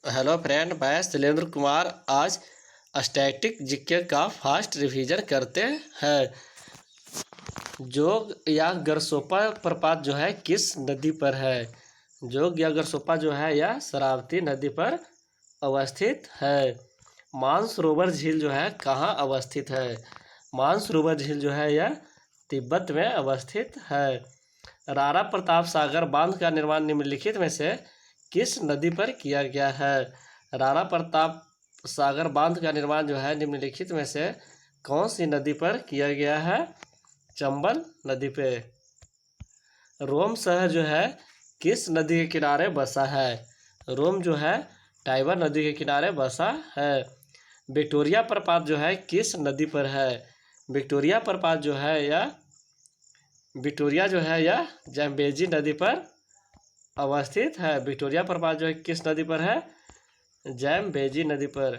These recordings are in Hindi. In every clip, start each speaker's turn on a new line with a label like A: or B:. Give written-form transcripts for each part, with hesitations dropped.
A: हेलो फ्रेंड, मैं शैलेंद्र कुमार। आज स्टैटिक जीके का फास्ट रिवीजन करते हैं। जोग या गरसोपा प्रपात जो है किस नदी पर है? जोग या गरसोपा जो है यह शरावती नदी पर अवस्थित है। मानसरोवर झील जो है कहाँ अवस्थित है? मानसरोवर झील जो है यह तिब्बत में अवस्थित है। राणा प्रताप सागर बांध का निर्माण निम्नलिखित में से किस नदी पर किया गया है? राणा प्रताप सागर बांध का निर्माण जो है निम्नलिखित में से कौन सी नदी पर किया गया है? चंबल नदी पे। रोम शहर जो है किस नदी के किनारे बसा है? रोम जो है टाइबर नदी के किनारे बसा है। विक्टोरिया प्रपात जो है किस नदी पर है? विक्टोरिया प्रपात जो है यह जैम्बेजी नदी पर अवस्थित है। विक्टोरिया प्रपात जो है किस नदी पर है? जैम्बेजी नदी पर।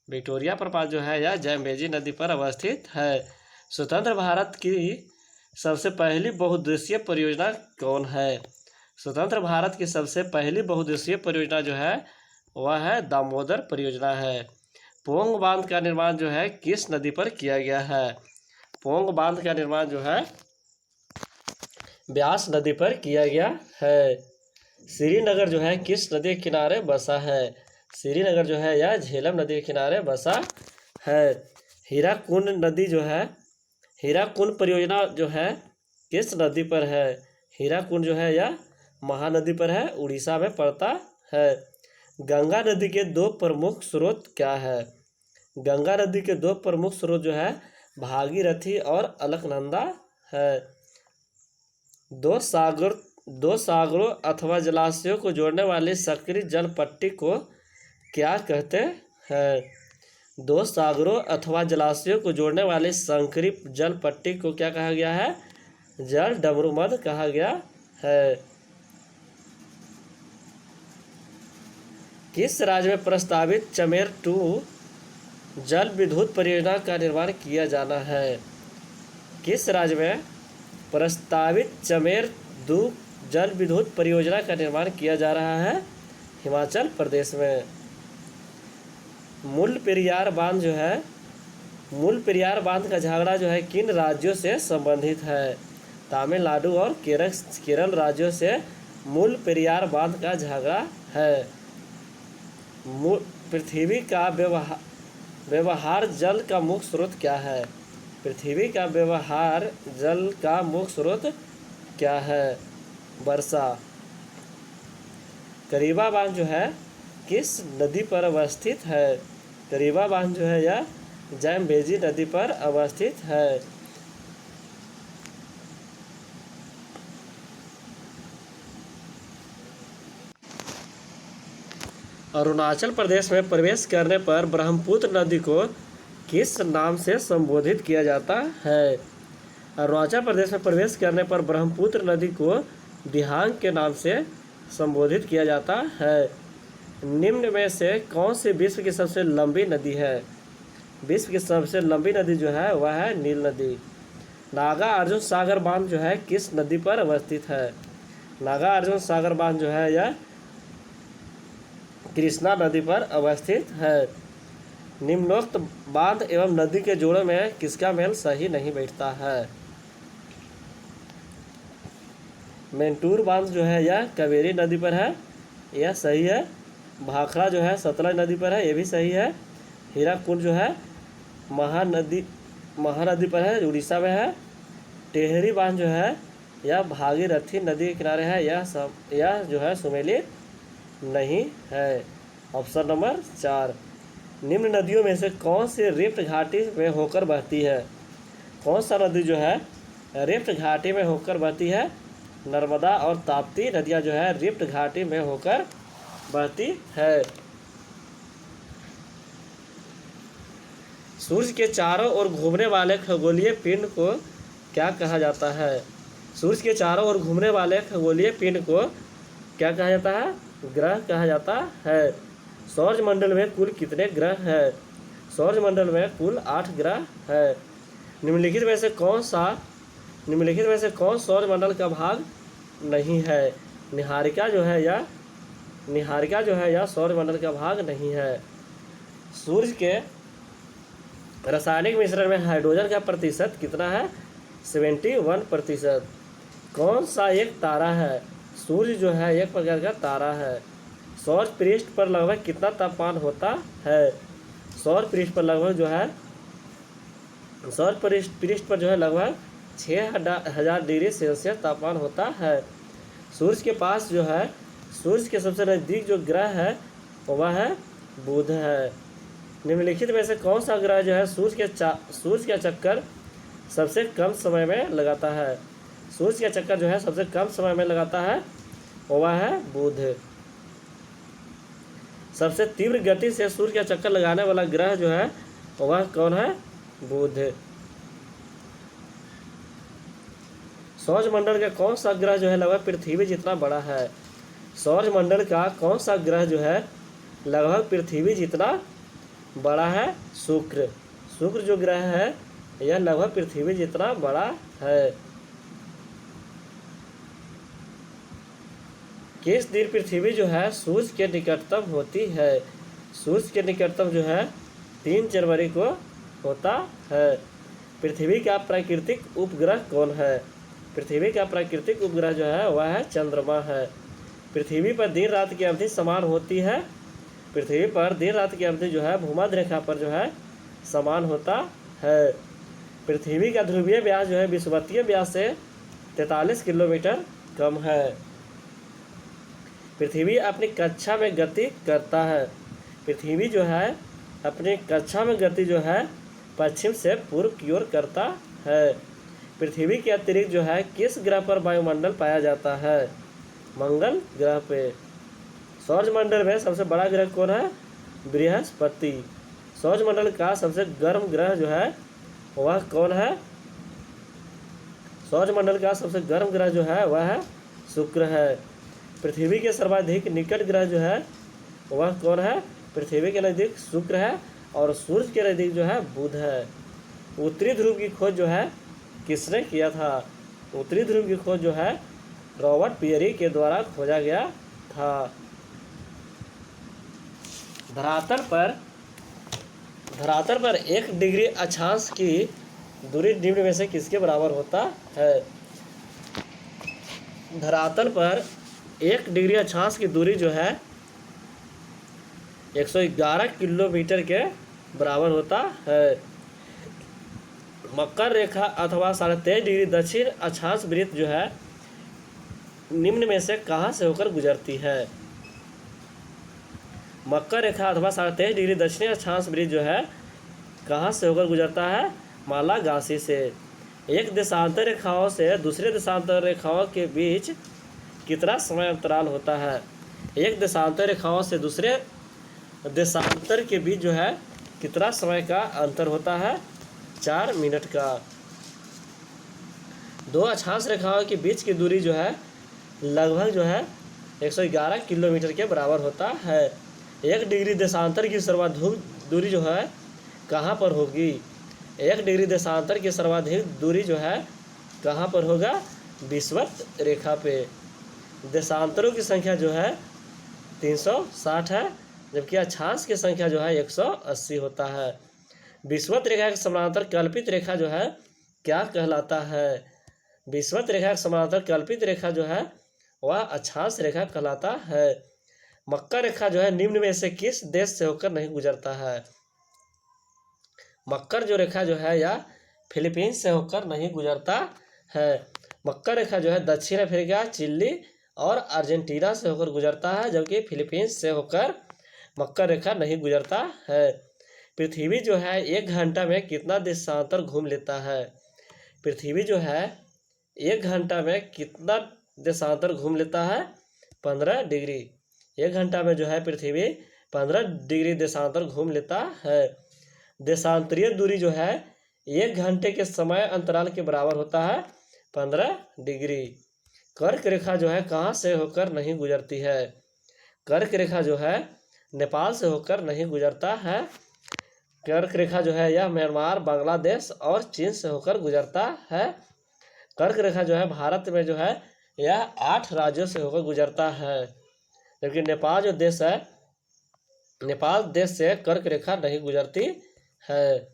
A: विक्टोरिया प्रपात जो है यह जैम्बेजी नदी पर अवस्थित है। स्वतंत्र भारत की सबसे पहली बहुउद्देशीय परियोजना कौन है? स्वतंत्र भारत की सबसे पहली बहुउद्देशीय परियोजना जो है वह है दामोदर परियोजना है। पोंग बांध का निर्माण जो है किस नदी पर किया गया है? पोंग बांध का निर्माण जो है ब्यास नदी पर किया गया है। श्रीनगर जो है किस नदी के किनारे बसा है? श्रीनगर जो है यह झेलम नदी के किनारे बसा है। हीराकुंड नदी जो है हीराकुंड परियोजना जो है किस नदी पर है? हीराकुंड जो है यह महानदी पर है, उड़ीसा में पड़ता है। गंगा नदी के दो प्रमुख स्रोत क्या है? गंगा नदी के दो प्रमुख स्रोत जो है भागीरथी और अलकनंदा है। दो सागरों अथवा जलाशयों को जोड़ने वाली सक्रिय जल पट्टी को क्या कहते हैं? दो सागरों अथवा जलाशयों को जोड़ने वाली संकरी जल पट्टी को क्या कहा गया है? जल डमरू मध्य कहा गया है। किस राज्य में प्रस्तावित चमेर 2 जल विद्युत परियोजना का निर्माण किया जाना है? किस राज्य में प्रस्तावित चमेर 2 जल विद्युत परियोजना का निर्माण किया जा रहा है? हिमाचल प्रदेश में। मूल पेरियार बांध का झगड़ा जो है किन राज्यों से संबंधित है? तमिलनाडु और केरल राज्यों से मूल पेरियार बांध का झगड़ा है। पृथ्वी का व्यवहार जल का मुख्य स्रोत क्या है? पृथ्वी का व्यवहार जल का मुख्य स्रोत क्या है? वर्षा। करीबा बांध जो है किस नदी पर अवस्थित है? करीबा बांध जो है यह जैम्बेजी नदी पर अवस्थित है। अरुणाचल प्रदेश में प्रवेश करने पर ब्रह्मपुत्र नदी को किस नाम से संबोधित किया जाता है? अरुणाचल प्रदेश में प्रवेश करने पर ब्रह्मपुत्र नदी को दिहांग के नाम से संबोधित किया जाता है। निम्न में से कौन सी विश्व की सबसे लंबी नदी है? विश्व की सबसे लंबी नदी जो है वह है नील नदी। नागार्जुन सागर बांध जो है किस नदी पर अवस्थित है? नागार्जुन सागर बांध जो है यह कृष्णा नदी पर अवस्थित है। निम्नोक्त बांध एवं नदी के जोड़ों में किसका मेल सही नहीं बैठता है? मेंटूर बांध जो है यह कावेरी नदी पर है, यह सही है। भाखड़ा जो है सतलज नदी पर है, यह भी सही है। हीराकुंड जो है महानदी पर है, उड़ीसा में है। टेहरी बांध जो है यह भागीरथी नदी के किनारे है, यह जो है सुमेलित नहीं है। Option number 4। निम्न नदियों में से कौन सी रिफ्ट घाटी में होकर बहती है? कौन सा नदी जो है रिफ्ट घाटी में होकर बहती है? नर्मदा और ताप्ती नदियां जो है रिफ्ट घाटी में होकर बहती है। सूर्य के चारों ओर घूमने वाले खगोलीय पिंड को क्या कहा जाता है? सूर्य के चारों ओर घूमने वाले खगोलीय पिंड को क्या कहा जाता है? ग्रह कहा जाता है। सौरमंडल में कुल कितने ग्रह हैं? सौरमंडल में कुल 8 ग्रह है। निम्नलिखित में से कौन सौरमंडल का भाग नहीं है? निहारिका जो है यह सौरमंडल का भाग नहीं है। सूर्य के रासायनिक मिश्रण में हाइड्रोजन का प्रतिशत कितना है? 71%। कौन सा एक तारा है? सूर्य जो है एक प्रकार का तारा है। सौर पृष्ठ पर लगभग कितना तापमान होता है? सौर पृष्ठ पर लगभग जो है लगभग 6000 डिग्री सेल्सियस तापमान होता है। सूर्य के पास जो है सूर्य के सबसे नज़दीक जो ग्रह है वह है बुध है। निम्नलिखित में से कौन सा ग्रह जो है सूर्य का चक्कर सबसे कम समय में लगाता है? सूर्य का चक्कर जो है सबसे कम समय में लगाता है वह है बुध। सबसे तीव्र गति से सूर्य का चक्कर लगाने वाला ग्रह जो है वह कौन है? बुध। सौरमंडल का कौन सा ग्रह जो है लगभग पृथ्वी जितना बड़ा है? सौरमंडल का कौन सा ग्रह जो है लगभग पृथ्वी जितना बड़ा है? शुक्र। शुक्र जो ग्रह है यह लगभग पृथ्वी जितना बड़ा है। किस दिन पृथ्वी जो है सूर्य के निकटतम होती है? सूर्य के निकटतम जो है 3 जनवरी को होता है। पृथ्वी का प्राकृतिक उपग्रह कौन है? पृथ्वी का प्राकृतिक उपग्रह जो है वह है चंद्रमा है। पृथ्वी पर दिन रात की अवधि समान होती है। पृथ्वी पर दिन रात की अवधि जो है भूमध्य रेखा पर जो है समान होता है। पृथ्वी का ध्रुवीय व्यास जो है विषुवतीय व्यास से 43 किलोमीटर कम है। पृथ्वी अपनी कक्षा में गति करता है। पृथ्वी जो है अपनी कक्षा में गति जो है पश्चिम से पूर्व की ओर करता है। पृथ्वी के अतिरिक्त जो है किस ग्रह पर वायुमंडल पाया जाता है? मंगल ग्रह पे। सौरमंडल में सबसे बड़ा ग्रह कौन है? बृहस्पति। सौरमंडल का सबसे गर्म ग्रह जो है वह कौन है? सौरमंडल का सबसे गर्म ग्रह जो है वह है शुक्र है। पृथ्वी के सर्वाधिक निकट ग्रह जो है वह कौन है? पृथ्वी के नज़दीक शुक्र है और सूर्य के नज़दीक जो है बुध है। उत्तरी ध्रुव की खोज जो है किसने किया था? उत्तरी ध्रुव की खोज जो है रॉबर्ट पियरी के द्वारा खोजा गया था। धरातल पर 1 डिग्री अक्षांश की दूरी निम्न में से किसके बराबर होता है? धरातल पर 1 डिग्री अक्षांश की दूरी जो है 111 किलोमीटर के बराबर होता है। मकर रेखा अथवा 23.5 डिग्री दक्षिण अक्षांश वृत्त जो है निम्न में से कहाँ से होकर गुजरती है? मकर रेखा अथवा 23.5 डिग्री दक्षिणी अक्षांश वृत्त जो है कहाँ से होकर गुजरता है? मालागासी से। एक देशांतर रेखाओं से दूसरे देशांतर रेखाओं के बीच कितना समय अंतराल होता है? एक देशांतर रेखाओं से दूसरे देशांतर के बीच जो है कितना समय का अंतर होता है? 4 मिनट का। 2 अक्षांश रेखाओं के बीच की दूरी जो है लगभग जो है 111 किलोमीटर के बराबर होता है। 1 डिग्री देशांतर की सर्वाधिक दूरी जो है कहाँ पर होगी? 1 डिग्री देशांतर की सर्वाधिक दूरी जो है कहाँ पर होगा? विषुवत रेखा पे। देशांतरों की संख्या जो है 360 है, जबकि अक्षांश की संख्या जो है 180 होता है। विषुवत रेखा के समानांतर कल्पित रेखा जो है क्या कहलाता है? विषुवत रेखा के समानांतर कल्पित रेखा जो है वह अक्षांश रेखा कहलाता है। मकर रेखा जो है निम्न में से किस देश से होकर नहीं गुजरता है? मकर जो रेखा जो है यह फिलीपींस से होकर नहीं गुजरता है। मकर रेखा जो है दक्षिण अफ्रीका, चिली और अर्जेंटीना से होकर गुजरता है, जबकि फिलीपींस से होकर मकर रेखा नहीं गुजरता है। पृथ्वी जो है 1 घंटा में कितना देशांतर घूम लेता है? पृथ्वी जो है 1 घंटा में कितना देशांतर घूम लेता है? 15 डिग्री। 1 घंटा में जो है पृथ्वी 15 डिग्री देशांतर घूम लेता है। देशांतरीय दूरी जो है 1 घंटे के समय अंतराल के बराबर होता है 15 डिग्री। कर्क रेखा जो है कहाँ से होकर नहीं गुजरती है? कर्क रेखा जो है नेपाल से होकर नहीं गुजरता है। कर्क रेखा जो है यह म्यांमार, बांग्लादेश और चीन से होकर गुजरता है। कर्क रेखा जो है भारत में जो है यह 8 राज्यों से होकर गुजरता है। जबकि नेपाल जो देश है, नेपाल देश से कर्क रेखा नहीं गुजरती है।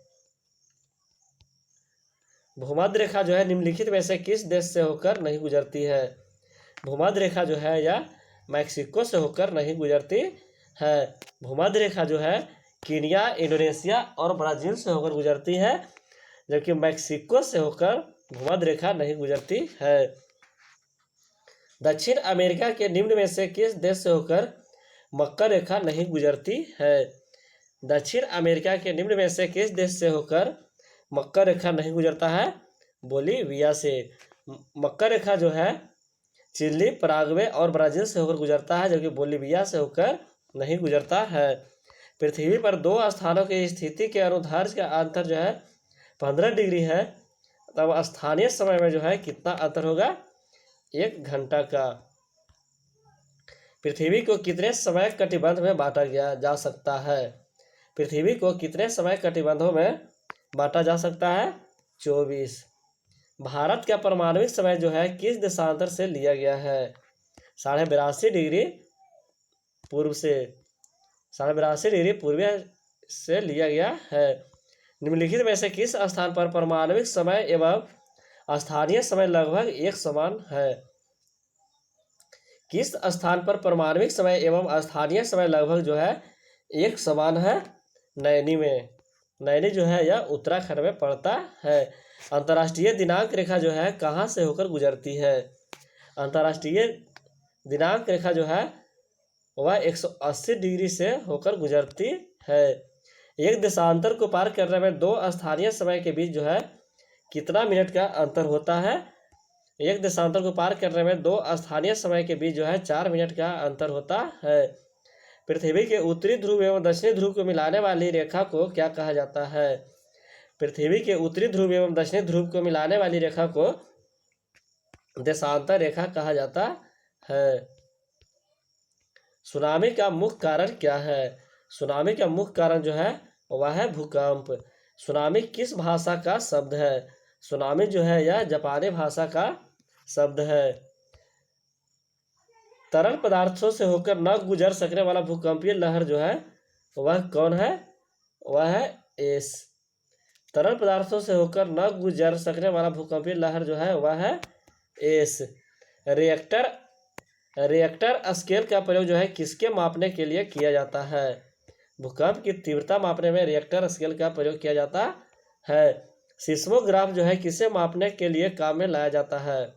A: भूमध्य रेखा जो है निम्नलिखित में से किस देश से होकर नहीं गुजरती है? भूमध्य रेखा जो है यह मैक्सिको से होकर नहीं गुजरती है। भूमध्य रेखा जो है कीनिया, इंडोनेशिया और ब्राजील से होकर गुजरती है, जबकि मैक्सिको से होकर भूमध्य रेखा नहीं गुजरती है। दक्षिण अमेरिका के निम्न में से किस देश से होकर मकर रेखा नहीं गुजरती है? दक्षिण अमेरिका के निम्न में से किस देश से होकर मकर रेखा नहीं गुजरता है? बोलीविया से। मकर रेखा जो है चिली, पराग्वे और ब्राजील से होकर गुजरता है, जबकि बोलीविया से होकर नहीं गुजरता है। पृथ्वी पर दो स्थानों की स्थिति के अनुदैर्ध्य का अंतर जो है 15 डिग्री है, तब स्थानीय समय में जो है कितना अंतर होगा? 1 घंटा का। पृथ्वी को कितने समय कटिबंध में बांटा जा सकता है? पृथ्वी को कितने समय कटिबंधों में बांटा जा सकता है? 24। भारत का परमाणविक समय जो है किस देशांतर से लिया गया है? 82.5 डिग्री पूर्व से, 82.5 डिग्री पूर्व से लिया गया है। निम्नलिखित में से किस स्थान पर परमाणविक समय एवं स्थानीय समय लगभग एक समान है? किस स्थान पर परमाणविक समय एवं स्थानीय समय लगभग जो है एक समान है? नैनी में। नैनी जो है यह उत्तराखंड में पड़ता है। अंतर्राष्ट्रीय दिनांक रेखा जो है कहाँ से होकर गुजरती है? अंतर्राष्ट्रीय दिनांक रेखा जो है वह 180 डिग्री से होकर गुजरती है। एक देशांतर को पार करने में दो स्थानीय समय के बीच जो है कितना मिनट का अंतर होता है? एक देशांतर को पार करने में दो स्थानीय समय के बीच जो है 4 मिनट का अंतर होता है। पृथ्वी के उत्तरी ध्रुव एवं दक्षिणी ध्रुव को मिलाने वाली रेखा को क्या कहा जाता है? पृथ्वी के उत्तरी ध्रुव एवं दक्षिणी ध्रुव को मिलाने वाली रेखा को देशांतर रेखा कहा जाता है। सुनामी का मुख्य कारण क्या है? सुनामी का मुख्य कारण जो है वह है भूकंप। सुनामी किस भाषा का शब्द है? सुनामी जो है यह जापानी भाषा का शब्द है। तरल पदार्थों से होकर न गुजर सकने वाला भूकंपीय लहर जो है वह कौन है? वह है एस। तरल पदार्थों से होकर न गुजर सकने वाला भूकंपीय लहर जो है वह है एस। रिएक्टर स्केल का प्रयोग जो है किसके मापने के लिए किया जाता है? भूकंप की तीव्रता मापने में रिएक्टर स्केल का प्रयोग किया जाता है। सिस्मोग्राफ जो है किसे मापने के लिए काम में लाया जाता है?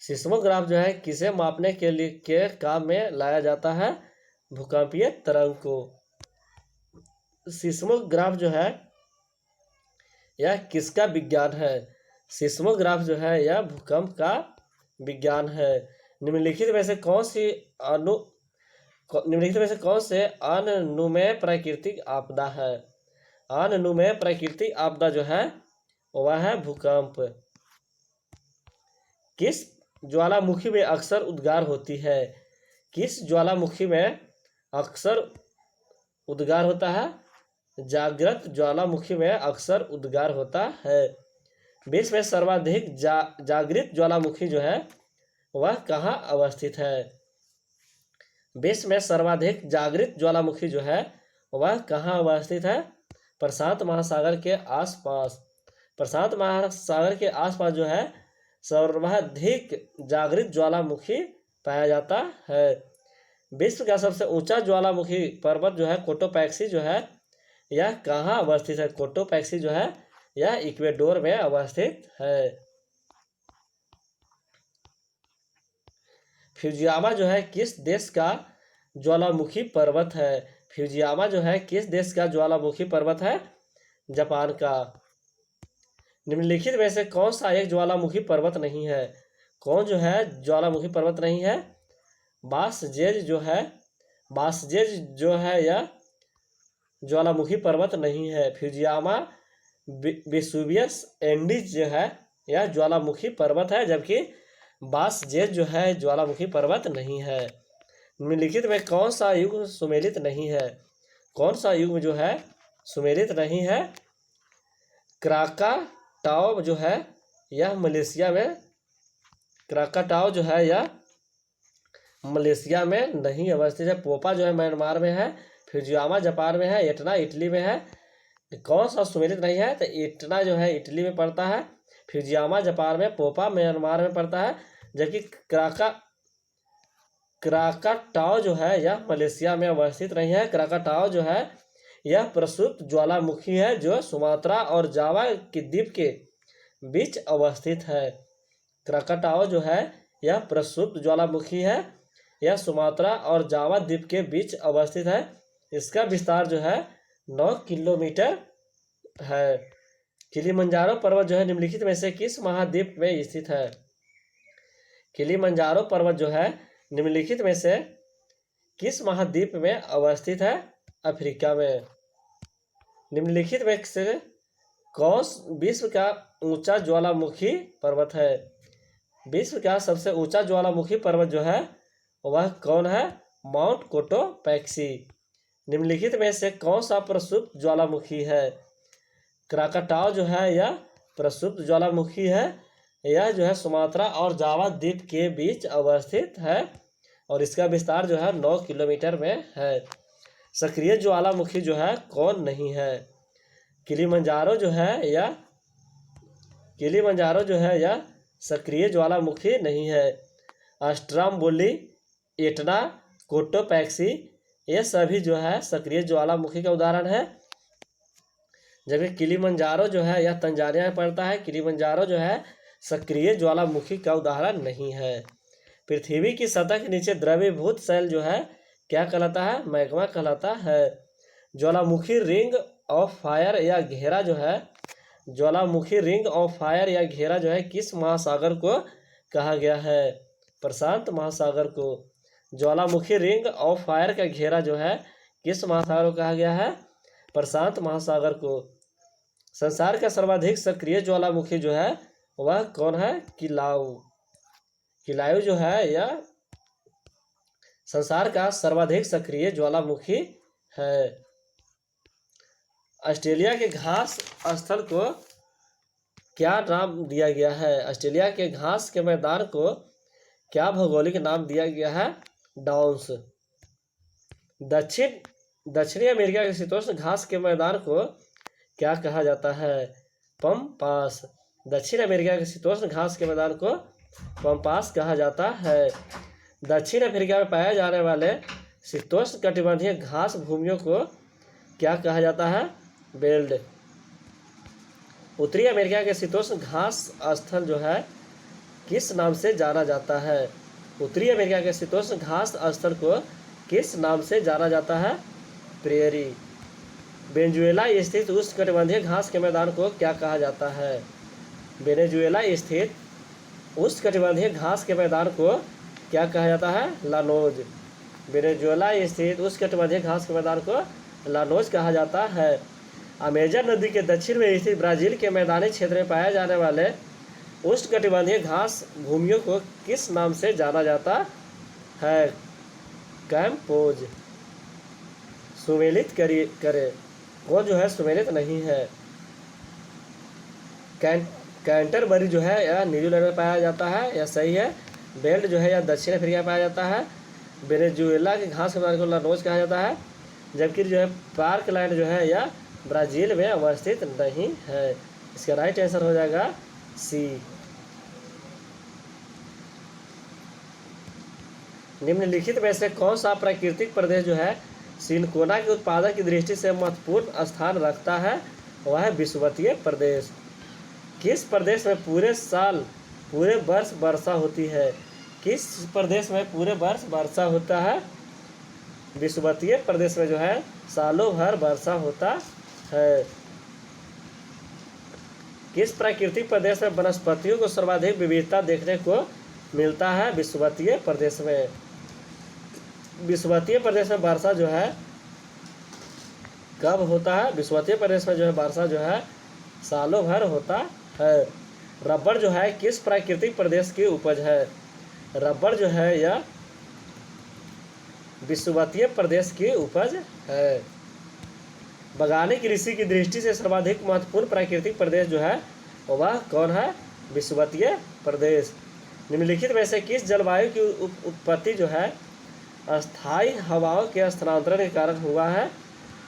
A: सिस्मोग्राफ जो है किसे मापने के काम में लाया जाता है? भूकंपीय तरंग को। सिस्मोग्राफ जो है यह किसका विज्ञान है? सिस्मोग्राफ जो है यह भूकंप का विज्ञान है। निम्नलिखित में से कौन से अनुमेय प्राकृतिक आपदा है? अनुमेय प्राकृतिक आपदा जो है वह है भूकंप। किस ज्वालामुखी में अक्सर उद्गार होती है? किस ज्वालामुखी में अक्सर उद्गार होता है? जागृत ज्वालामुखी में अक्सर उद्गार होता है। विश्व में सर्वाधिक जागृत ज्वालामुखी जो है वह कहाँ अवस्थित है? विश्व में सर्वाधिक जागृत ज्वालामुखी जो है वह कहाँ अवस्थित है? प्रशांत महासागर के आसपास। प्रशांत महासागर के आसपास जो है सर्वाधिक जागृत ज्वालामुखी पाया जाता है। विश्व का सबसे ऊंचा ज्वालामुखी पर्वत जो है कोटोपैक्सी जो है यह कहाँ अवस्थित है? कोटोपैक्सी जो है यह इक्वेडोर में अवस्थित है। फ्यूजियामा जो है किस देश का ज्वालामुखी पर्वत है? फ्यूजियामा जो है किस देश का ज्वालामुखी पर्वत है? जापान का। निम्नलिखित में से कौन सा एक ज्वालामुखी पर्वत नहीं है? कौन जो है ज्वालामुखी पर्वत नहीं है? बासजेज जो है यह ज्वालामुखी पर्वत नहीं है। फ्यूजियामा वेसुवियस एंडीज जो है यह ज्वालामुखी पर्वत है, जबकि बासजेज जो है ज्वालामुखी पर्वत नहीं है। निम्नलिखित में कौन सा युग सुमेलित नहीं है? कौन सा युग जो है सुमेलित नहीं है? क्राकाटाओ जो है यह मलेशिया में क्राकाटाओ जो है यह मलेशिया में नहीं अवस्थित है। पोपा जो है म्यांमार में है। फ्यूजियामा जापान में है। एटना इटली में है। कौन सा सुमेलित नहीं है? तो एटना जो है इटली में पड़ता है, फ्यूजियामा जापान में, पोपा म्यांमार में पड़ता है, जबकि क्राकाटाओ जो है यह मलेशिया में अवस्थित नहीं है। क्राकाटाओ जो है यह प्रसुप्त ज्वालामुखी है जो सुमात्रा और जावा के द्वीप के बीच अवस्थित है। क्राकाटाओ जो है यह प्रसुप्त ज्वालामुखी है, यह सुमात्रा और जावा द्वीप के बीच अवस्थित है। इसका विस्तार जो है 9 किलोमीटर है। किलिमंजारो पर्वत जो है निम्नलिखित में से किस महाद्वीप में स्थित है? किलिमंजारो पर्वत जो है निम्नलिखित में से किस महाद्वीप में अवस्थित है? अफ्रीका में। निम्नलिखित में से कौन विश्व का ऊंचा ज्वालामुखी पर्वत है? विश्व का सबसे ऊंचा ज्वालामुखी पर्वत जो है वह कौन है? Mount Cotopaxi. निम्नलिखित में से कौन सा प्रसुप्त ज्वालामुखी है? क्राकाटाओ जो है यह प्रसुप्त ज्वालामुखी है। यह जो है सुमात्रा और जावा द्वीप के बीच अवस्थित है और इसका विस्तार जो है 9 किलोमीटर में है। सक्रिय ज्वालामुखी जो है कौन नहीं है? किलिमंजारो जो है यह सक्रिय ज्वालामुखी नहीं है। अस्ट्राम्बोली, एटना, कोटोपैक्सी ये सभी जो है सक्रिय ज्वालामुखी का उदाहरण है, जबकि किलिमंजारो जो है यह तंजानिया में पड़ता है। किलिमंजारो जो है सक्रिय ज्वालामुखी का उदाहरण नहीं है। पृथ्वी की सतह के नीचे द्रवीभूत शैल जो है क्या कहलाता है? मैग्मा कहलाता है। ज्वालामुखी रिंग ऑफ फायर या घेरा जो है, ज्वालामुखी रिंग ऑफ फायर या घेरा जो है किस महासागर को कहा गया है? प्रशांत महासागर को। ज्वालामुखी रिंग ऑफ फायर का घेरा जो है किस महासागर को कहा गया है? प्रशांत महासागर को। संसार का सर्वाधिक सक्रिय ज्वालामुखी जो है वह कौन है? किलाउ। किलाउ जो है यह संसार का सर्वाधिक सक्रिय ज्वालामुखी है। ऑस्ट्रेलिया के घास स्थल को क्या नाम दिया गया है? ऑस्ट्रेलिया के घास के मैदान को क्या भौगोलिक नाम दिया गया है? डाउन्स। दक्षिणी अमेरिका के शीतोष्ण घास के मैदान को क्या कहा जाता है? पम्पास। दक्षिण अमेरिका के शीतोष्ण घास के मैदान को पम्पास कहा जाता है। दक्षिण अफ्रीका में पाए जाने वाले शीतोष्ण कटिबंधीय घास भूमियों को क्या कहा जाता है? बेल्ट। उत्तरी अमेरिका के शीतोष्ण घास स्थल जो है किस नाम से जाना जाता है? उत्तरी अमेरिका के शीतोष्ण घास स्थल को किस नाम से जाना जाता है? प्रेयरी। वेनेजुएला स्थित उष्णकटिबंधीय घास के मैदान को क्या कहा जाता है? वेनेजुएला स्थित उष्णकटिबंधीय घास के मैदान को क्या कहा जाता है? लानोज। वेनेजुएला स्थित उष्णकटिबंधीय घास के मैदान को लानोज कहा जाता है। अमेजन नदी के दक्षिण में स्थित ब्राजील के मैदानी क्षेत्र में पाए जाने वाले उष्णकटिबंधीय घास भूमियों को किस नाम से जाना जाता है? कैम्पोज। सुमेलित करे कौन जो है सुमेलित नहीं है? कैंटरबरी जो है यह न्यूजीलैंड में पाया जाता है, यह सही है। बेल्ट जो है यह दक्षिण अफ्रीका में पाया जाता है। वेनेजुएला के घास के मैदान को लानोज कहा जाता है, जबकि जो है पार्कलैंड जो है यह ब्राज़ील में अवस्थित नहीं है। इसका राइट आंसर हो जाएगा सी। निम्नलिखित में से कौन सा प्राकृतिक प्रदेश जो है सिनकोना के उत्पादन की दृष्टि से महत्वपूर्ण स्थान रखता है? वह है विषुवतीय प्रदेश। किस प्रदेश में पूरे वर्ष वर्षा होती है? किस प्रदेश में पूरे वर्ष वर्षा होता है? विषुवतीय प्रदेश में जो है सालों भर वर्षा होता है। किस प्राकृतिक प्रदेश में वनस्पतियों को सर्वाधिक विविधता देखने को मिलता है? विषुवतीय प्रदेश में। विषुवतीय प्रदेश में वर्षा जो है कब होता है? विषुवतीय प्रदेश में जो है वर्षा जो है सालों भर होता है। रबड़ जो है किस प्राकृतिक प्रदेश की उपज है? रबड़ जो है यह विषुवतीय प्रदेश की उपज है। बगानी कृषि की दृष्टि से सर्वाधिक महत्वपूर्ण प्राकृतिक प्रदेश जो है वह कौन है? विषुवतीय प्रदेश। निम्नलिखित में से किस जलवायु की उत्पत्ति जो है अस्थायी हवाओं के स्थानांतरण के कारण हुआ है?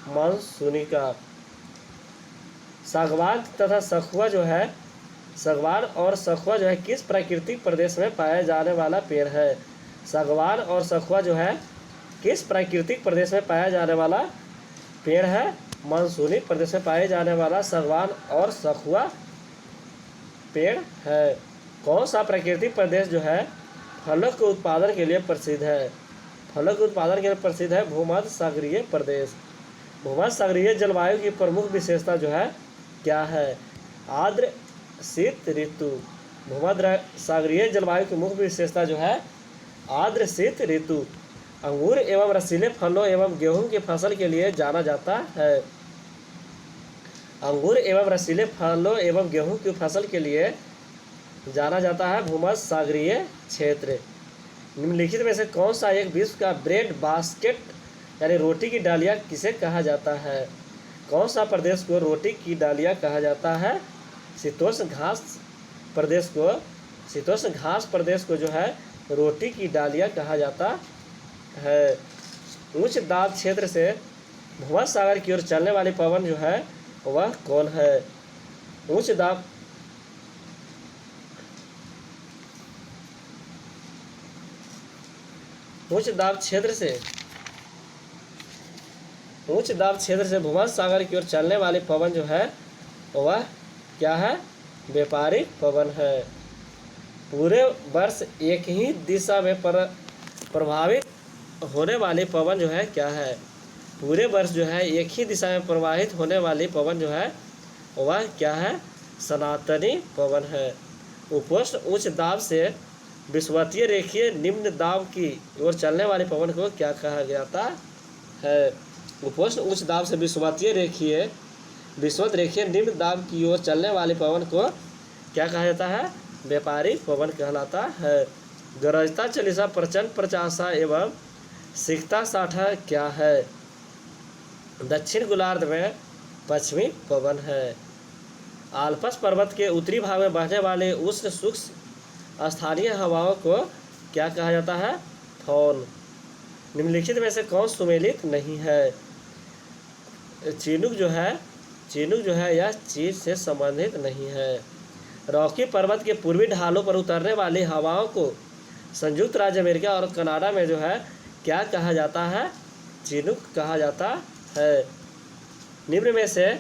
A: मानसूनी का। सागवान तथा सखुआ जो है, सागवान और सखुआ जो है किस प्राकृतिक प्रदेश में पाया जाने वाला पेड़ है? सागवान और सखुआ जो है किस प्राकृतिक प्रदेश में पाया जाने वाला पेड़ है? मानसूनी प्रदेश में पाए जाने वाला सागवान और सखुआ पेड़ है। कौन सा प्राकृतिक प्रदेश जो है फलों के उत्पादन के लिए प्रसिद्ध है? फलों के उत्पादन के लिए प्रसिद्ध है भूमध्य सागरीय प्रदेश। भूमध्य सागरीय जलवायु की प्रमुख विशेषता जो है क्या है? आर्द्र शीत ऋतु। भूमध्य सागरीय जलवायु की मुख्य विशेषता जो है आर्द्र शीत ऋतु। अंगूर एवं रसीले फलों एवं गेहूं की फसल के लिए जाना जाता है। अंगूर एवं रसीले फलों एवं गेहूं की फसल के लिए जाना जाता है भूमध्य सागरीय क्षेत्र। निम्नलिखित में से कौन सा एक विश्व का ब्रेड बास्केट यानी रोटी की डालिया किसे कहा जाता है? कौन सा प्रदेश को रोटी की डालिया कहा जाता है? शीतोष्ण घास प्रदेश को, शीतोष्ण घास प्रदेश को जो है रोटी की डालिया कहा जाता है। उच्च दाब क्षेत्र से भूमध्य सागर की ओर चलने वाली पवन जो है वह कौन है? उच्च दाब क्षेत्र से भूमध्य सागर की ओर चलने वाली पवन जो है वह क्या है? व्यापारिक पवन है। पूरे वर्ष एक ही दिशा में प्रभावित होने वाली पवन जो है क्या है? पूरे वर्ष जो है एक ही दिशा में प्रवाहित होने वाली पवन जो है वह क्या है? सनातनी पवन है। उपोष्ण उच्च दाब से विषुवतीय रेखीय निम्न दाब की ओर चलने वाले पवन को क्या कहा जाता है? उपोष्ण उच्च दाब से विषुवत रेखीय निम्न दाब की ओर चलने वाले पवन को क्या कहा जाता है? व्यापारिक पवन कहलाता है। गरजता चालीसा प्रचंड प्रचासा एवं सिकता साठा क्या है? दक्षिण गोलार्ध में पश्चिमी पवन है। आल्प्स पर्वत के उत्तरी भाग में बहने वाले उष्ण शुष्क स्थानीय हवाओं को क्या कहा जाता है? फोन। निम्नलिखित में से कौन सुमेलित नहीं है? चिनूक जो है यह चीन से संबंधित नहीं है। रॉकी पर्वत के पूर्वी ढालों पर उतरने वाली हवाओं को संयुक्त राज्य अमेरिका और कनाडा में जो है क्या कहा जाता है? चिनूक कहा जाता है। निम्न में से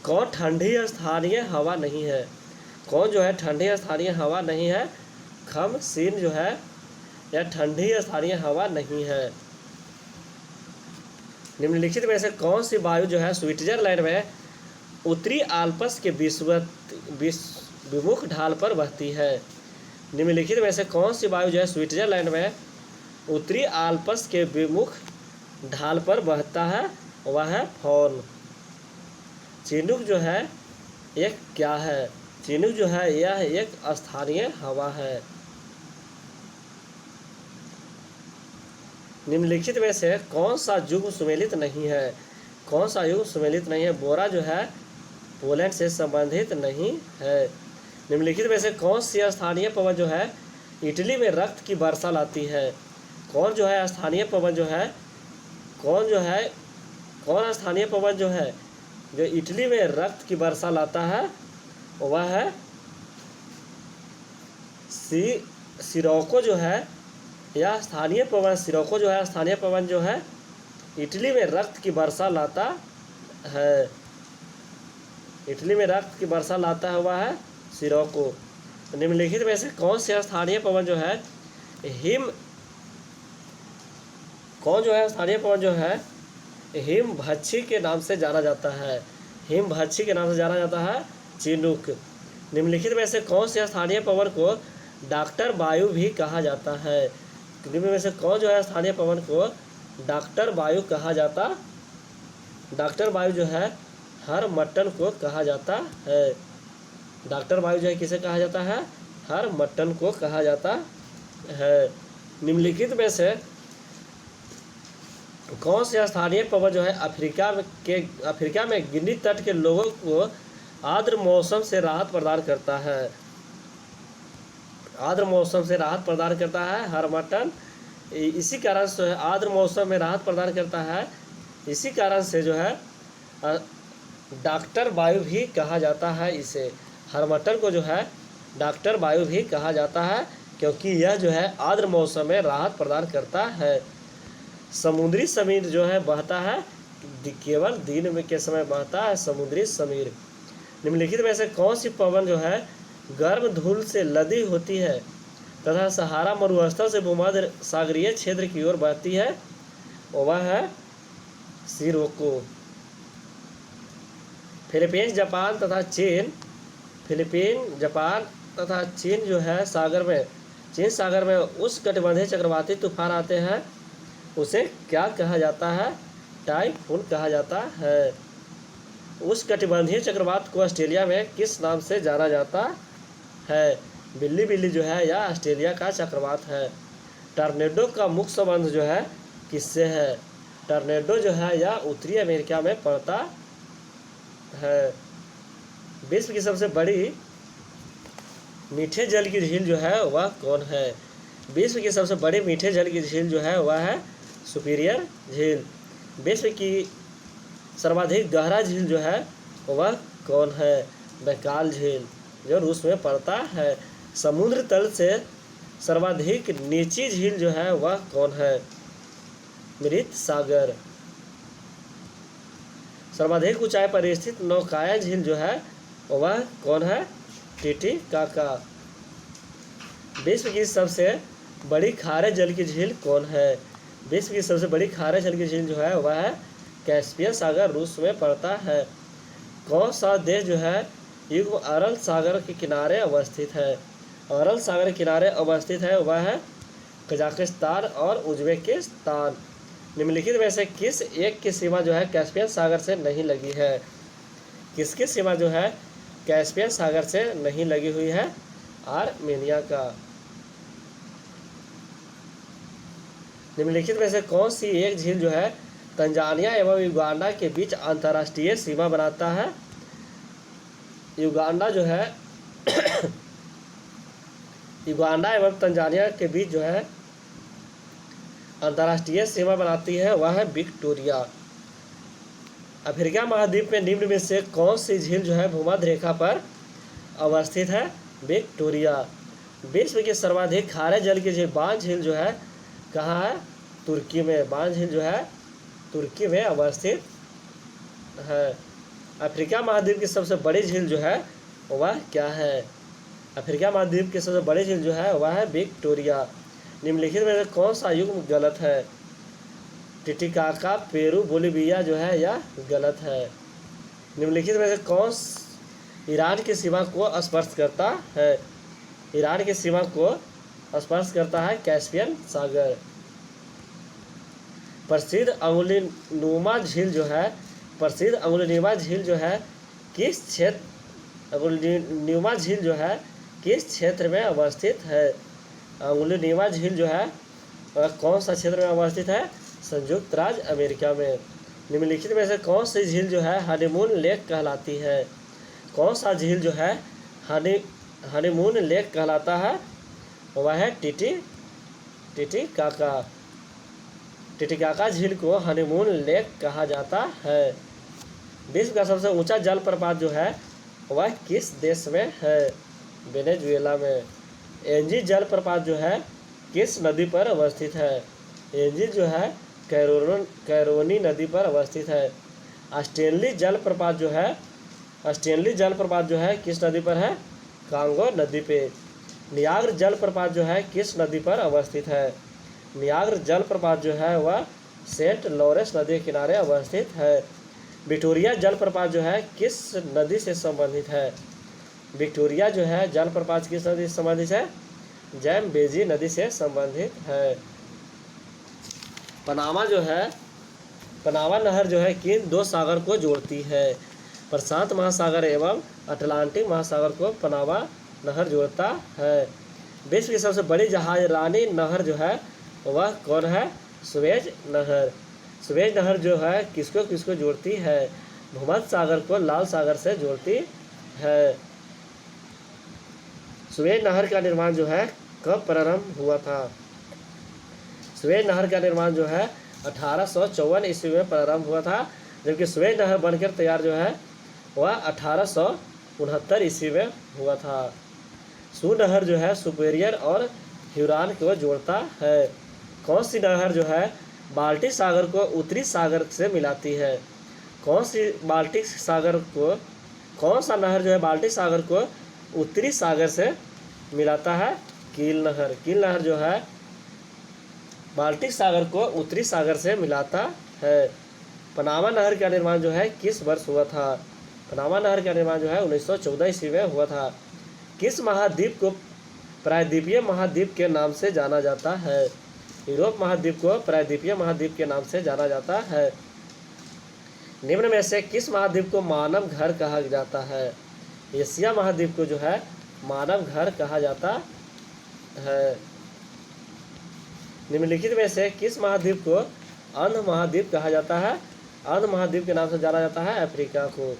A: कौन ठंडी स्थानीय हवा नहीं है? कौन जो है ठंडी स्थानीय हवा नहीं है? खमसीन जो है यह ठंडी स्थानीय हवा नहीं है। निम्नलिखित में से कौन सी वायु जो है स्विट्जरलैंड में उत्तरी आल्प्स के विमुख ढाल पर बहती है? निम्नलिखित में से कौन सी वायु जो है स्विट्जरलैंड में उत्तरी आल्प्स के विमुख ढाल पर बहता है? वह है फोन। चिनूक जो है एक क्या है? चिनूक जो है यह एक स्थानीय हवा है। निम्नलिखित में से कौन सा युग्म सुमेलित नहीं है? कौन सा युग्म सुमेलित नहीं है? बोरा जो है पोलैंड से संबंधित नहीं है। निम्नलिखित में से कौन सी स्थानीय पवन जो है इटली में रक्त की वर्षा लाती है? कौन जो है स्थानीय पवन जो है कौन स्थानीय पवन जो है जो इटली में रक्त की वर्षा लाता है? वह है सिरोको जो है यह स्थानीय पवन। सिरोको जो है स्थानीय पवन जो है इटली में रक्त की वर्षा लाता है। इटली में रक्त की वर्षा लाता हुआ है सिरोको। निम्नलिखित में से कौन से स्थानीय पवन जो है हिमभक्षी के नाम से जाना जाता है? हिमभक्षी के नाम से जाना जाता है चिनूक। निम्नलिखित में से कौन से स्थानीय पवन को डॉक्टर वायु भी कहा जाता है? निम्न में से कौन जो है स्थानीय पवन को डॉक्टर वायु कहा जाता? डॉक्टर वायु जो है हर मट्टन को कहा जाता है। डॉक्टर वायु जो है किसे कहा जाता है? हर मट्टन को कहा जाता है। निम्नलिखित में से कौन से स्थानीय पवन जो है अफ्रीका में गिनी तट के लोगों को आर्द्र मौसम से राहत प्रदान करता है? आर्द्र मौसम से राहत प्रदान करता है हार्मटन। इसी कारण से आर्द्र मौसम में राहत प्रदान करता है, इसी कारण से जो है डॉक्टर वायु भी कहा जाता है। इसे हार्मटन को जो है डॉक्टर वायु भी कहा जाता है, क्योंकि यह जो है आर्द्र मौसम में राहत प्रदान करता है। समुद्री समीर जो है बहता है, केवल दिन में के समय बहता है समुद्री समीर। निम्नलिखित में से कौन सी पवन जो है गर्म धूल से लदी होती है तथा सहारा मरुस्थल से भूमध्य सागरीय क्षेत्र की ओर बहती है? वह है सिरोको। फिलीपींस, जापान तथा चीन, फिलीपीन, जापान तथा चीन जो है चीन सागर में उष्णकटिबंधीय चक्रवाती तूफान आते हैं, उसे क्या कहा जाता है? टाइफून कहा जाता है। उष्णकटिबंधीय चक्रवात को ऑस्ट्रेलिया में किस नाम से जाना जाता है? बिल्ली बिल्ली जो है यह ऑस्ट्रेलिया का चक्रवात है। टॉर्नेडो का मुख्य संबंध जो है किससे है? टॉर्नेडो जो है यह उत्तरी अमेरिका में पड़ता है। विश्व की सबसे बड़ी मीठे जल की झील जो है वह कौन है? विश्व की सबसे बड़ी मीठे जल की झील जो है वह है सुपीरियर झील। विश्व की सर्वाधिक गहरा झील जो है वह कौन है? बैकाल झील, जो रूस में पड़ता है। समुद्र तल से सर्वाधिक नीची झील जो है वह कौन है? मृत सागर। सर्वाधिक ऊंचाई पर स्थित नौकायन झील जो है वह कौन है? टिटिकाका। विश्व की सबसे बड़ी खारे जल की झील कौन है? विश्व की सबसे बड़ी खारे जल की झील जो है वह है कैस्पियन सागर, रूस में पड़ता है। कौन सा देश जो है युग्म अरल सागर के किनारे अवस्थित है? अरल सागर के किनारे अवस्थित है वह है कजाकिस्तान और उज्बेकिस्तान। निम्नलिखित में से किस एक की सीमा जो है कैस्पियन सागर से नहीं लगी है? किसकी सीमा जो है कैस्पियन सागर से नहीं लगी हुई है? आर्मेनिया का। निम्नलिखित में से कौन सी एक झील जो है तंजानिया एवं युगांडा के बीच अंतर्राष्ट्रीय सीमा बनाता है? युगांडा जो है युगांडा एवं तंजानिया के बीच जो है अंतर्राष्ट्रीय सीमा बनाती है वह है विक्टोरिया। अफ्रीका महाद्वीप में निम्न में से कौन सी झील जो है भूमध्य रेखा पर अवस्थित है? विक्टोरिया। विश्व की सर्वाधिक खारे जल की झील बान झील जो है कहाँ है? तुर्की में। बान झील जो है तुर्की में अवस्थित है। अफ्रीका महाद्वीप की सबसे बड़ी झील जो है वह क्या है? अफ्रीका महाद्वीप की सबसे बड़ी झील जो है वह है विक्टोरिया। निम्नलिखित में से कौन सा युग्म गलत है? टिटिकाका, पेरू, बोलिविया जो है यह गलत है। निम्नलिखित में से कौन ईरान की सीमा को स्पर्श करता है? ईरान की सीमा को स्पर्श करता है कैस्पियन सागर। प्रसिद्ध अंगुलीनुमा झील जो है किस क्षेत्र अंगुलीनुमा झील जो है किस क्षेत्र में अवस्थित है? अंगुलीनुमा झील जो है वह कौन सा क्षेत्र में अवस्थित है? संयुक्त राज्य अमेरिका में। निम्नलिखित में से कौन सी झील जो है हनीमून लेक कहलाती है? कौन सा झील जो है हनीमून लेक कहलाता है? वह है टिटिकाका। टिटिकाका झील को हनीमून लेक कहा जाता है। विश्व का सबसे ऊंचा जलप्रपात जो है वह किस देश में है? वेनेजुएला में। एंजी जलप्रपात जो है किस नदी पर अवस्थित है? एंजी जो है कैरोनी नदी पर अवस्थित है। स्टेनली जलप्रपात जो है किस नदी पर है? कांगो नदी पे। नियाग्र जलप्रपात जो है किस नदी पर अवस्थित है? नियाग्र जलप्रपात जो है वह सेंट लॉरेंस नदी के किनारे अवस्थित है। विक्टोरिया जलप्रपात जो है किस नदी से संबंधित है? विक्टोरिया जो है जलप्रपात किस नदी से संबंधित है? जैम्बेजी नदी से संबंधित है। पनामा नहर जो है किन दो सागर को जोड़ती है? प्रशांत महासागर एवं अटलांटिक महासागर को पनामा नहर जोड़ता है। विश्व की सबसे बड़ी जहाजरानी नहर जो है वह कौन है? सुएज नहर। सुएज नहर जो है किसको किसको जोड़ती है? भूमध्य सागर को लाल सागर से जोड़ती है। सुएज नहर का निर्माण जो है कब प्रारंभ हुआ था? सुएज नहर का निर्माण जो है 1854 ईस्वी में प्रारंभ हुआ था, जबकि सुएज नहर बनकर तैयार जो है वह 1869 ईस्वी में हुआ था। सू नहर जो है सुपेरियर और ह्यूरॉन को जोड़ता है। कौन सी नहर जो है बाल्टिक सागर को उत्तरी सागर से मिलाती है? कौन सा नहर जो है बाल्टिक सागर को उत्तरी सागर से मिलाता है? कील नहर। कील नहर जो है बाल्टिक सागर को उत्तरी सागर से मिलाता है। पनामा नहर का निर्माण जो है किस वर्ष हुआ था? पनामा नहर का निर्माण जो है 1914 ईस्वी में हुआ था। किस महाद्वीप को प्रायद्वीपीय महाद्वीप के नाम से जाना जाता है? यूरोप महाद्वीप को प्रायद्वीपीय महाद्वीप के नाम से जाना जाता है। निम्न में से किस महाद्वीप को मानव घर कहा जाता है? एशिया महाद्वीप को जो है मानव घर कहा जाता है। निम्नलिखित में से किस महाद्वीप को अंध महाद्वीप कहा जाता है? अंध महाद्वीप के नाम से जाना जाता है अफ्रीका को।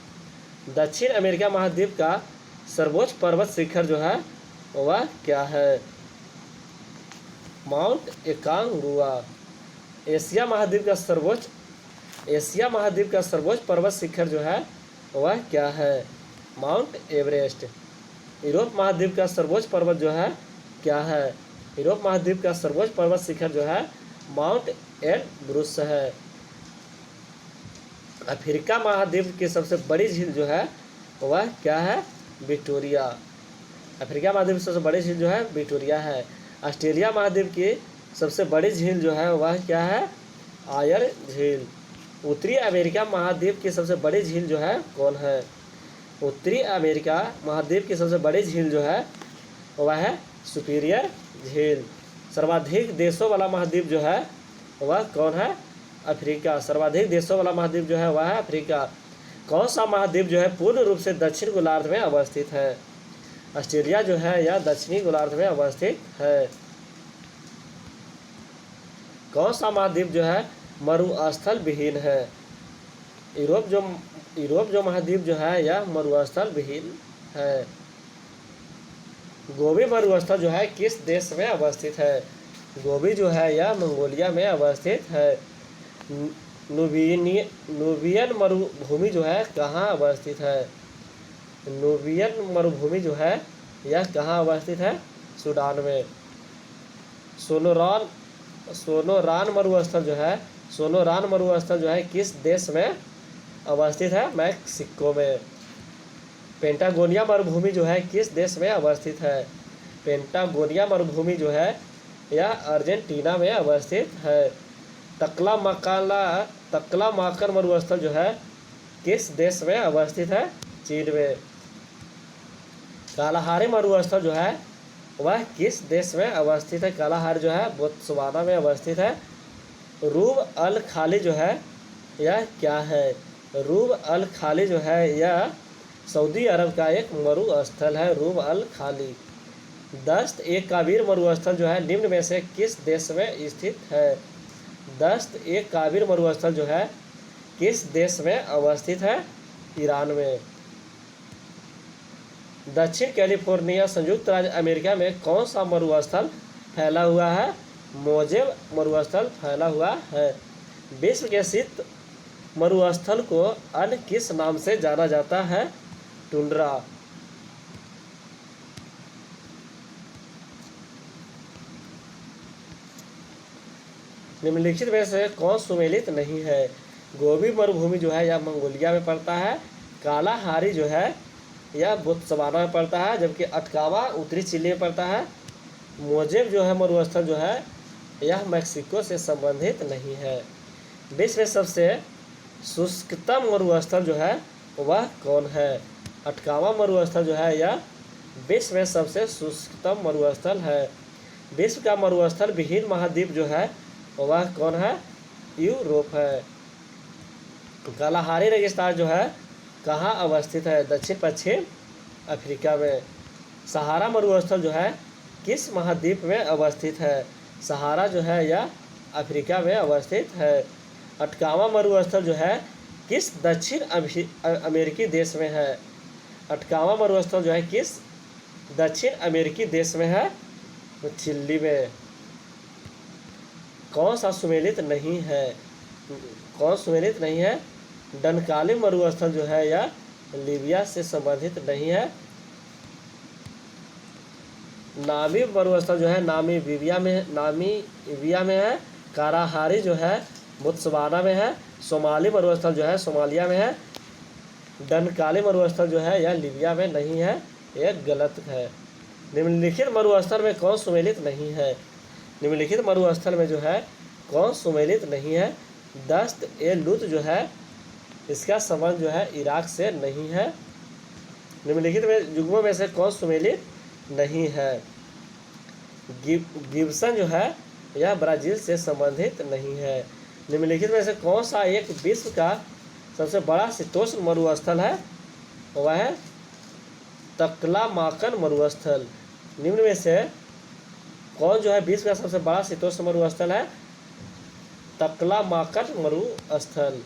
A: दक्षिण अमेरिका महाद्वीप का सर्वोच्च पर्वत शिखर जो है वह क्या है? माउंट एकांगुआ। एशिया महाद्वीप का सर्वोच्च पर्वत शिखर जो है वह क्या है? Mount Everest. यूरोप महाद्वीप का सर्वोच्च पर्वत जो है क्या है? यूरोप महाद्वीप का सर्वोच्च पर्वत शिखर जो है माउंट एलब्रुस है। अफ्रीका महाद्वीप की सबसे बड़ी झील जो है वह क्या है? विक्टोरिया। अफ्रीका महाद्वीप की सबसे बड़ी झील जो है विक्टोरिया है। ऑस्ट्रेलिया महाद्वीप की सबसे बड़ी झील जो है वह क्या है? आयर झील। उत्तरी अमेरिका महाद्वीप की सबसे बड़ी झील जो है कौन है? उत्तरी अमेरिका महाद्वीप की सबसे बड़ी झील जो है वह है सुपीरियर झील। सर्वाधिक देशों वाला महाद्वीप जो है वह कौन है? अफ्रीका। सर्वाधिक देशों वाला महाद्वीप जो है वह है अफ्रीका। कौन सा महाद्वीप जो है पूर्ण रूप से दक्षिण गोलार्ध में अवस्थित है? ऑस्ट्रेलिया जो है यह दक्षिणी गोलार्ध में अवस्थित है। कौन सा महाद्वीप जो है मरुस्थल विहीन है? यूरोप जो महाद्वीप जो है यह मरुस्थल विहीन है। गोबी मरुस्थल जो है किस देश में अवस्थित है? गोबी जो है यह मंगोलिया में अवस्थित है। नूबियन मरुभूमि जो है कहाँ अवस्थित है? नूबियन मरुभूमि जो है यह कहाँ अवस्थित है? सूडान में। सोनोरान मरुस्थल जो है किस देश में अवस्थित है? मैक्सिको में। पेंटागोनिया मरुभूमि जो है किस देश में अवस्थित है? पेंटागोनिया मरुभूमि जो है यह अर्जेंटीना में अवस्थित है। तकलामाकन मरुस्थल जो है किस देश में अवस्थित है? चीन में। कालाहारी मरुस्थल जो है वह किस देश में अवस्थित है? कालाहारी जो है बोत्सवाना में अवस्थित है। रूब अल खाली जो है यह क्या है? रूब अल खाली जो है यह सऊदी अरब का एक मरुस्थल है। रूब अल खाली। दस्त एक काबिर मरुस्थल जो है निम्न में से किस देश में स्थित है? दस्त एक काबिर मरुस्थल जो है किस देश में अवस्थित है? ईरान में। दक्षिण कैलिफोर्निया संयुक्त राज्य अमेरिका में कौन सा मरुस्थल फैला हुआ है? मोजेब मरुस्थल फैला हुआ है। विश्व के शीत मरुस्थल को अन्य किस नाम से जाना जाता है? टुंड्रा। निम्नलिखित में से कौन सुमेलित नहीं है? गोबी मरुभूमि जो है यह मंगोलिया में पड़ता है। कालाहारी जो है यह बोत्सवाना में पड़ता है, जबकि अटकावा उत्तरी चिली में पड़ता है। मोजेब जो है मरुस्थल जो है यह मैक्सिको से संबंधित नहीं है। विश्व में सबसे शुष्कतम मरुस्थल जो है वह कौन है? अटकावा मरुस्थल जो है यह विश्व में सबसे शुष्कतम मरुस्थल है। विश्व का मरुस्थल विहीन महाद्वीप जो है वह कौन है? यूरोप है। कालाहारी रेगिस्तान जो है कहाँ अवस्थित है? दक्षिण पश्चिम अफ्रीका में। सहारा मरुस्थल जो है किस महाद्वीप में अवस्थित है? सहारा जो है यह अफ्रीका में अवस्थित है। अटकावा मरुस्थल जो है किस दक्षिण अमेरिकी देश में है? अटकावा मरुस्थल जो है किस दक्षिण अमेरिकी देश में है? तो चिली में। कौन सा सुमेलित नहीं है? कौन सुमेलित नहीं है? डनकाली मरुस्थल जो है यह लीबिया से संबंधित नहीं है। नामी मरुस्थल जो है नामीबिया में है। काराहारी जो है बोत्सवाना में है। सोमाली मरुस्थल जो है सोमालिया में है। डनकाली मरुस्थल जो है यह लीबिया में नहीं है, यह गलत है। निम्नलिखित मरुस्थल में कौन सुमेलित नहीं है? निम्नलिखित मरुस्थल में जो है कौन सुमेलित नहीं है? दस्त ए लुत जो है इसका संबंध जो है इराक से नहीं है। निम्नलिखित में युग्मों में से कौन सुमेलित नहीं है? गिब्सन जो है यह ब्राज़ील से संबंधित नहीं है। निम्नलिखित में से कौन सा एक विश्व का सबसे बड़ा शीतोष्ण मरुस्थल है? वह है तकलामाकन मरुस्थल। निम्न में से कौन जो है विश्व का सबसे बड़ा शीतोष्ण मरुस्थल है? तकलामाकन मरुस्थल।